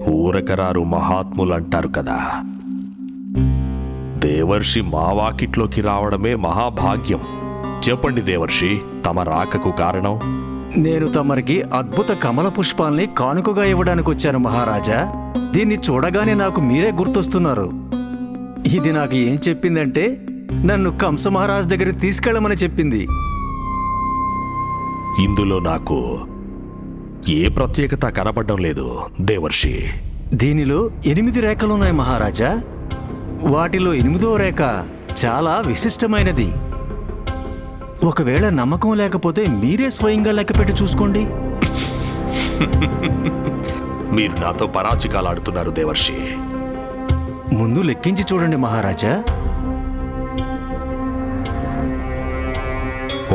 ఊరకరారు మహాత్ములంటారు కదా. దేవర్షి మా వాకిట్లోకి రావడమే మహాభాగ్యం. చెప్పండి దేవర్షి, తమ రాకకు కారణం? నేను తమరికి అద్భుత కమల పుష్పాల్ని కానుకగా ఇవ్వడానికి వచ్చాను మహారాజా. దీన్ని చూడగానే నాకు మీరే గుర్తొస్తున్నారు. ఇది నాకు ఏం చెప్పిందంటే నన్ను కంస మహారాజ్ దగ్గరికి తీసుకెళ్ళమని చెప్పింది. ఇందులో నాకు ఏ ప్రత్యేకత కనపడడం లేదు దేవర్షి. దీనిలో 8 రేఖలున్నాయి మహారాజా. వాటిలో 8వ రేఖ చాలా విశిష్టమైనది. ఒకవేళ నమ్మకం లేకపోతే మీరే స్వయంగా లెక్కపెట్టి చూసుకోండి. మీరు నాతో పరాచికాలాడుతున్నారు దేవర్షి. ముందు లెక్కించి చూడండి మహారాజా.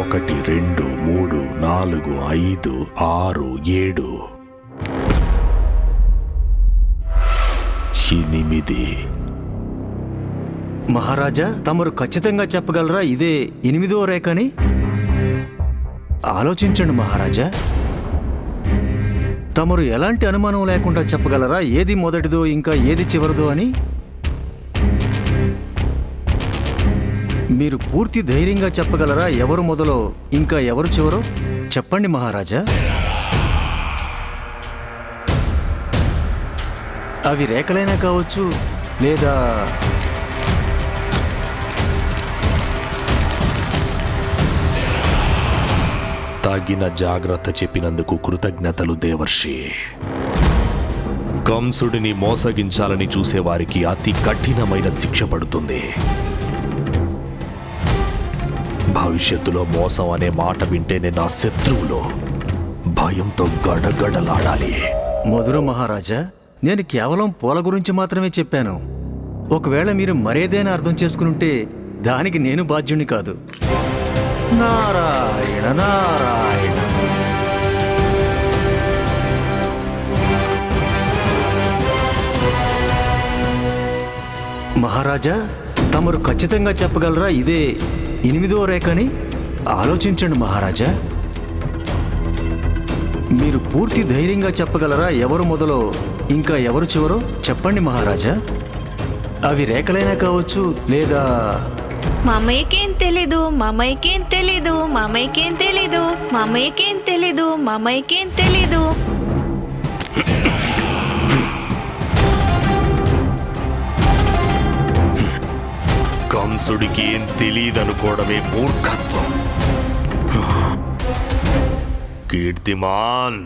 1 2 3 4 5 6 7 8. మహారాజా, తమరు ఖచ్చితంగా చెప్పగలరా ఇదే 8వ రేఖని? ఆలోచించండి మహారాజా. తమరు ఎలాంటి అనుమానం లేకుండా చెప్పగలరా ఏది మొదటిదో ఇంకా ఏది చివరిదో అని? మీరు పూర్తి ధైర్యంగా చెప్పగలరా ఎవరు మొదలో ఇంకా ఎవరు చివరో? చెప్పండి మహారాజా. అవి రేఖలైనా కావచ్చు, లేదా తగిన జాగ్రత్త చెప్పినందుకు కృతజ్ఞతలు దేవర్షి. కంసుడిని మోసగించాలని చూసేవారికి అతి కఠినమైన శిక్ష పడుతుంది. భవిష్యత్తులో మోసం అనే మాట వింటేనే నా శత్రువులు భయంతో గడగడలాడాలి. మధుర మహారాజా, నేను కేవలం పూల గురించి మాత్రమే చెప్పాను. ఒకవేళ మీరు మరేదైనా అర్థం చేసుకునుంటే దానికి నేను బాధ్యుని కాదు. నారాయణ నారాయణ. మహారాజా, తమరు ఖచ్చితంగా చెప్పగలరా ఇదే 8వ రేఖని? ఆలోచించండి మహారాజా. మీరు పూర్తి ధైర్యంగా చెప్పగలరా ఎవరు మొదలో ఇంకా ఎవరు చివరో? చెప్పండి మహారాజా. అవి రేఖలైనా కావచ్చు, లేదా మామయ్యకేం తెలీదు, మామయ్యకేం తెలీదు, మామయ్యకేం తెలీదు, మామయ్యకేం తెలీదు, మామయ్యకేం తెలీదు. కంసుడికి ఏం తెలియదనుకోవడమే మూర్ఖత్వం. కీర్తిమాన్,